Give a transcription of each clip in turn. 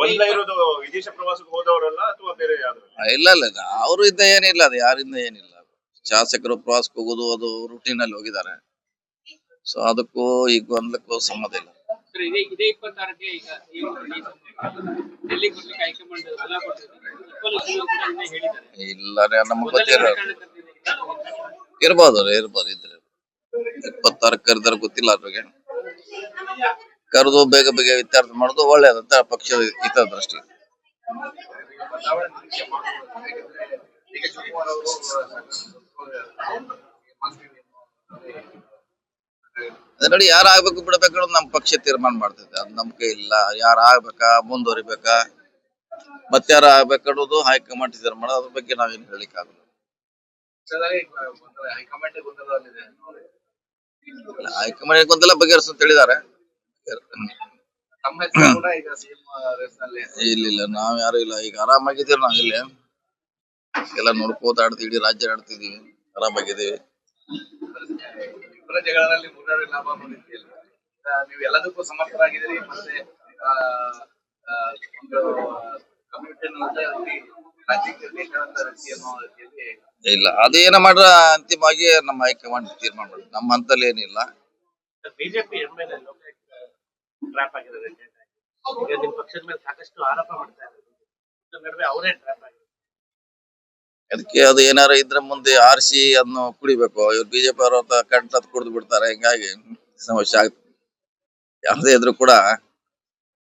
ಒಂದ್ಲ ಇರೋದು ವಿದೇಶ ಪ್ರವಾಸಕ್ಕೆ ಹೋದವರಲ್ಲ ಅಥವಾ ಬೇರೆ ಯಾರು? ಇಲ್ಲ ಇಲ್ಲ ಅವರು ಇದ್ದ ಏನಿಲ್ಲ, ಅದು ಯಾರಿಂದ ಏನಿಲ್ಲ. ಶಾಸಕರು ಪ್ರವಾಸಕ್ಕೆ ಹೋಗೋದು ಅದು ರೂಟೀನ್ ಅಲ್ಲಿ ಹೋಗಿದ್ದಾರೆ. ಸೊ ಅದಕ್ಕೂ ಈ ಗೊಂದಲಕ್ಕೂ ಸಂಬಂಧ ಇಲ್ಲ. ಇದೇ 26ಕ್ಕೆ ಈಗ ಡೆಲ್ಲಿ ಕೊಡ್ಲಿಕ್ಕೆ ಹೈಕಮಾಂಡ್ ಸಲಹೆ ಕೊಟ್ಟಿದ್ದಾರೆ. ಇಲ್ಲ ನಮ್ಗೆ ಗೊತ್ತಿರೋ ಇರ್ಬೋದು ಇದ್ರೆ 26 ಕರೆದಾರ ಗೊತ್ತಿಲ್ಲ ಅವ್ರಿಗೆ. ಕರೆದು ಬೇಗ ಬೇಗ ಇತ್ಯರ್ಥ ಮಾಡೋದು ಒಳ್ಳೇದಂತ ಪಕ್ಷದ ಹಿತದೃಷ್ಟಿ. ನೋಡಿ, ಯಾರು ಆಗ್ಬೇಕು ಬಿಡ್ಬೇಕು ನಮ್ ಪಕ್ಷ ತೀರ್ಮಾನ ಮಾಡ್ತೈತೆ. ಅದು ನಮ್ ಕೈ ಇಲ್ಲ. ಯಾರು ಆಗ್ಬೇಕಾ, ಮುಂದುವರಿಬೇಕಾ, ಮತ್ತೆ ಯಾರು ಆಗ್ಬೇಕನ್ನೋದು ಹೈಕಮಾಂಡ್ ತೀರ್ಮಾನ. ಅದ್ರ ಬಗ್ಗೆ ನಾವೇನು ಹೇಳಿಕ್ ಆಗಲ್ಲ. ಹೈಕಮಾಂಡ್ ಗೊಂದಲ ಬಗೆಹರಿಸ ಹೇಳಿದ್ದಾರೆ. ಇಲ್ಲ ನಾವ್ ಯಾರು ಇಲ್ಲ. ಈಗ ಆರಾಮಾಗಿದ್ದೀವಿ. ನಾವ್ ಇಲ್ಲೇ ಎಲ್ಲ ನೋಡ್ಕೋತ ಆಡ್ತೀವಿ. ಇಡೀ ರಾಜ್ಯ ಆಡ್ತಿದೀವಿ, ಆರಾಮಾಗಿದ್ದೀವಿ. ನೀವು ಎಲ್ಲದಕ್ಕೂ ಸಮರ್ಥರಾಗಿದ್ದೀರಿ. ಮತ್ತೆ ಇಲ್ಲ ಅದೇನ ಮಾಡ್ರ ಅಂತಿಮವಾಗಿ ನಮ್ಮ ಹೈಕಮಾಂಡ್ ತೀರ್ಮಾನ ಮಾಡಿ. ನಮ್ಮ ಹಂತಲ್ಲಿ ಏನಿಲ್ಲ. ಬಿಜೆಪಿ ಟ್ರ್ಯಾಪ್ ಆಗಿರೋದು. ಈಗ ನಿಮ್ಮ ಪಕ್ಷದ ಮೇಲೆ ಸಾಕಷ್ಟು ಆರೋಪ ಮಾಡ್ತಾ ಇದ್ದಾರೆ. ನಡುವೆ ಅವರೇ ಟ್ರ್ಯಾಪ್ ಆಗಿದ್ದಾರೆ. ಅದಕ್ಕೆ ಅದು ಏನಾರ ಇದ್ರೆ ಮುಂದೆ ಆರಿಸಿ ಅದನ್ನು ಕುಡಿಬೇಕು. ಇವ್ರು ಬಿಜೆಪಿ ಅವರು ಕಂಟದ್ ಕುಡಿದು ಬಿಡ್ತಾರೆ. ಹಿಂಗಾಗಿ ಸಮಸ್ಯೆ ಆಗ್ತದೆ. ಯಾವ್ದೇ ಇದ್ರು ಕೂಡ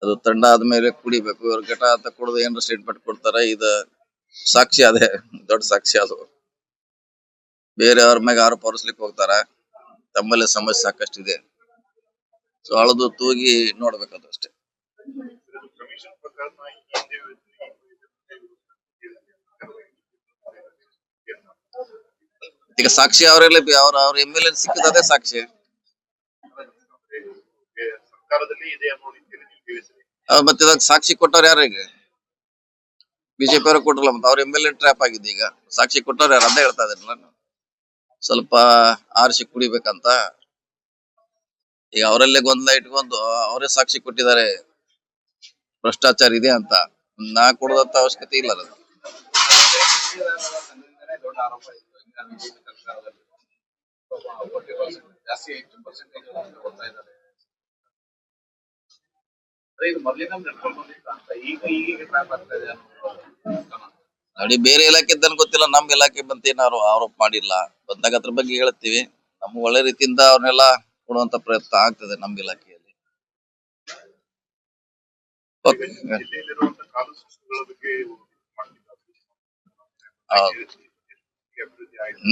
ಅದು ತಂಡ ಆದ್ಮೇಲೆ ಕುಡಿಬೇಕು. ಇವ್ರು ಘಟ ಅಂತ ಕುಡಿದು ಏನಾರ ಸ್ಟೇಟ್ಮೆಂಟ್ ಕೊಡ್ತಾರೆ. ಇದು ಸಾಕ್ಷಿ ಅದೇ, ದೊಡ್ಡ ಸಾಕ್ಷಿ ಅದು. ಬೇರೆಯವ್ರ ಮ್ಯಾಗ ಆರೋಪ ಹೊರಿಸ್ಲಿಕ್ಕೆ ಹೋಗ್ತಾರ. ತಮ್ಮಲ್ಲಿ ಸಮಸ್ಯೆ ಸಾಕಷ್ಟಿದೆ. ಸೊ ಅಳದು ತೂಗಿ ನೋಡ್ಬೇಕದು ಅಷ್ಟೇ. ಈಗ ಸಾಕ್ಷಿ ಅವರೆಲ್ಲ ಅವ್ರ MLA ಸಿಕ್ಕಿದೆ ಸಾಕ್ಷಿ. ಮತ್ತೆ ಇದಾಗ ಸಾಕ್ಷಿ ಕೊಟ್ಟವ್ರು ಯಾರು? ಈಗ ಬಿಜೆಪಿ ಅವರು ಕೊಟ್ಟಲ್ಲ, ಮತ್ತೆ ಅವ್ರ MLA ಟ್ರ್ಯಾಪ್ ಆಗಿದೆ. ಈಗ ಸಾಕ್ಷಿ ಕೊಟ್ಟವ್ರು ಯಾರು ಅಂತ ಹೇಳ್ತಾ ಇದ್ರಲ್ಲ. ಸ್ವಲ್ಪ ಆರಿಸಿ ಕುಡಿಬೇಕಂತ ಈಗ ಅವರಲ್ಲೇ ಗೊಂದಲ ಇಟ್ಕೊಂಡು ಅವರೇ ಸಾಕ್ಷಿ ಕೊಟ್ಟಿದ್ದಾರೆ ಭ್ರಷ್ಟಾಚಾರ ಇದೆ ಅಂತ. ನಾ ಕೊಡೋದಂತ ಅವಶ್ಯಕತೆ ಇಲ್ಲ. ಅದು ನೋಡಿ, ಬೇರೆ ಇಲಾಖೆದ್ದನ್ ಗೊತ್ತಿಲ್ಲ. ನಮ್ ಇಲಾಖೆ ಬಂತ ಏನಾರು ಆರೋಪ ಮಾಡಿಲ್ಲ. ಬಂದಾಗ ಅದ್ರ ಬಗ್ಗೆ ಹೇಳ್ತೀವಿ. ನಮ್ಗೆ ಒಳ್ಳೆ ರೀತಿಯಿಂದ ಅವ್ರನ್ನೆಲ್ಲ ಕೊಡುವಂತ ಪ್ರಯತ್ನ ಆಗ್ತದೆ ನಮ್ ಇಲಾಖೆಯಲ್ಲಿ.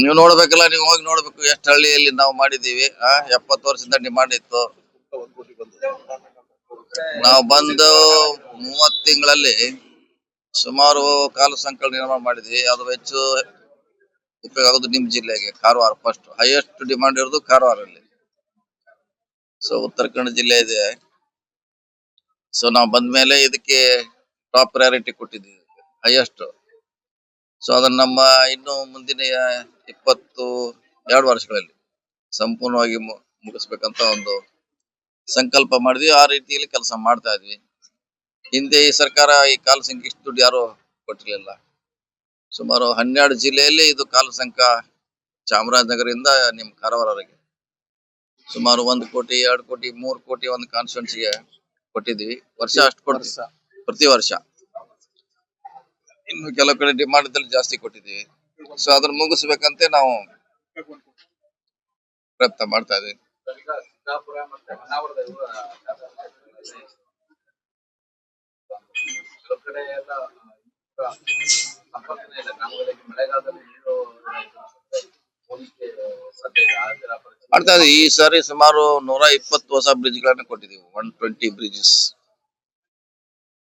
ನೀವು ನೋಡ್ಬೇಕಲ್ಲ, ನೀವು ಹೋಗಿ ನೋಡ್ಬೇಕು ಎಷ್ಟು ಹಳ್ಳಿಯಲ್ಲಿ ನಾವು ಮಾಡಿದೀವಿ. 70 ವರ್ಷದಿಂದ ಡಿಮಾಂಡ್ ಇತ್ತು. ನಾವು ಬಂದು 30 ತಿಂಗಳಲ್ಲಿ ಸುಮಾರು ಕಾಲು ಸಂಕಲ್ ನಿರ್ಮಾಣ ಮಾಡಿದ್ವಿ. ಅದು ಹೆಚ್ಚು ಉಪಯೋಗ ಆಗೋದು ನಿಮ್ ಜಿಲ್ಲೆಗೆ, ಕಾರವಾರ. ಫಸ್ಟ್ ಹೈಯೆಸ್ಟ್ ಡಿಮಾಂಡ್ ಇರೋದು ಕಾರವಾರಲ್ಲಿ. ಸೊ ಉತ್ತರ ಕನ್ನಡ ಜಿಲ್ಲೆ ಇದೆ. ಸೊ ನಾವು ಬಂದ್ಮೇಲೆ ಇದಕ್ಕೆ ಟಾಪ್ ಪ್ರಯಾರಿಟಿ ಕೊಟ್ಟಿದ್ದೀವಿ, ಹೈಯೆಸ್ಟ್. ಸೊ ಅದನ್ನ ನಮ್ಮ ಇನ್ನು ಮುಂದಿನ 22 ವರ್ಷಗಳಲ್ಲಿ ಸಂಪೂರ್ಣವಾಗಿ ಮುಗಿಸ್ಬೇಕಂತ ಒಂದು ಸಂಕಲ್ಪ ಮಾಡಿದ್ವಿ. ಆ ರೀತಿಯಲ್ಲಿ ಕೆಲಸ ಮಾಡ್ತಾ ಇದ್ವಿ. ಹಿಂದೆ ಈ ಸರ್ಕಾರ ಈ ಕಾಲು ಸಂಖ್ಯೆ ಇಷ್ಟು ದುಡ್ಡು ಯಾರು ಕೊಟ್ಟಿರ್ಲಿಲ್ಲ. ಸುಮಾರು 12 ಜಿಲ್ಲೆಯಲ್ಲಿ ಇದು ಕಾಲು ಸಂಖ್ಯಾ ಚಾಮರಾಜನಗರದಿಂದ ನಿಮ್ ಕಾರವಾರವರೆಗೆ ಸುಮಾರು 1 ಕೋಟಿ 2 ಕೋಟಿ 3 ಕೋಟಿ ಒಂದು ಕಾನ್ಸ್ಟಿಟ್ಯೂನ್ಸಿಗೆ ಕೊಟ್ಟಿದ್ವಿ. ವರ್ಷ ಅಷ್ಟು ಕೊಡ್ತೀವಿ ಪ್ರತಿ ವರ್ಷ. ಇನ್ನು ಕೆಲವು ಕಡೆ ಡಿಮಾಂಡ್ ಜಾಸ್ತಿ ಕೊಟ್ಟಿದ್ದೀವಿ. ಸೊ ಅದನ್ನ ಮುಗಿಸ್ಬೇಕಂತೆ ನಾವು ಪ್ರಯತ್ನ ಮಾಡ್ತಾ ಇದ್ದೀವಿ. ಮಾಡ್ತಾ ಇದ್ದೀವಿ. ಈ ಸಾರಿ ಸುಮಾರು 120 ಹೊಸ ಬ್ರಿಡ್ಜ್ ಗಳನ್ನ ಕೊಟ್ಟಿದ್ದೀವಿ, 120 ಬ್ರಿಡ್ಜಸ್.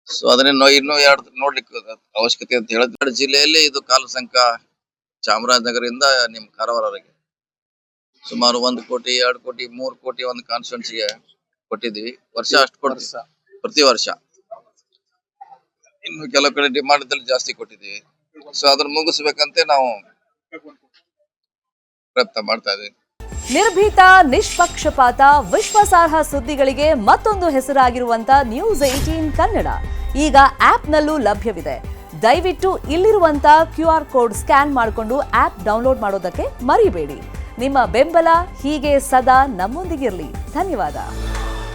ಸೊ ಅದನ್ನ ಇನ್ನೂ 2 ನೋಡ್ಲಿಕ್ಕೆ ಅವಶ್ಯಕತೆ ಅಂತ ಹೇಳಿದ್ರೆ, ಜಿಲ್ಲೆಯಲ್ಲಿ ಇದು ಕಾಲು ಸಂಖ್ಯಾ ಚಾಮರಾಜನಗರದಿಂದ ನಿಮ್ ಕಾರವಾರವರೆಗೆ ಸುಮಾರು 1 ಕೋಟಿ 2 ಕೋಟಿ 3 ಕೋಟಿ ಒಂದು ಕಾನ್ಸ್ಟಿಟ್ಯೂನ್ಸಿಗೆ ಕೊಟ್ಟಿದ್ದೀವಿ. ವರ್ಷ ಅಷ್ಟು ಕೊಡ್ತೀವಿ ಪ್ರತಿ ವರ್ಷ. ಇನ್ನು ಕೆಲವು ಕಡೆ ಡಿಮಾಂಡ್ ಜಾಸ್ತಿ ಕೊಟ್ಟಿದ್ದೀವಿ. ಸೊ ಅದನ್ನ ಮುಗಿಸ್ಬೇಕಂತೆ ನಾವು ಪ್ರಯತ್ನ ಮಾಡ್ತಾ ಇದ್ದೀವಿ. ನಿರ್ಭೀತ, ನಿಷ್ಪಕ್ಷಪಾತ, ವಿಶ್ವಾಸಾರ್ಹ ಸುದ್ದಿಗಳಿಗೆ ಮತ್ತೊಂದು ಹೆಸರಾಗಿರುವಂತ ನ್ಯೂಸ್ 18 ಕನ್ನಡ ಈಗ ಆಪ್ನಲ್ಲೂ ಲಭ್ಯವಿದೆ. ದಯವಿಟ್ಟು ಇಲ್ಲಿರುವಂತ QR ಕೋಡ್ ಸ್ಕ್ಯಾನ್ ಮಾಡಿಕೊಂಡು ಆಪ್ ಡೌನ್ಲೋಡ್ ಮಾಡೋದಕ್ಕೆ ಮರಿಬೇಡಿ. ನಿಮ್ಮ ಬೆಂಬಲ ಹೀಗೆ ಸದಾ ನಮ್ಮೊಂದಿಗಿರಲಿ. ಧನ್ಯವಾದ.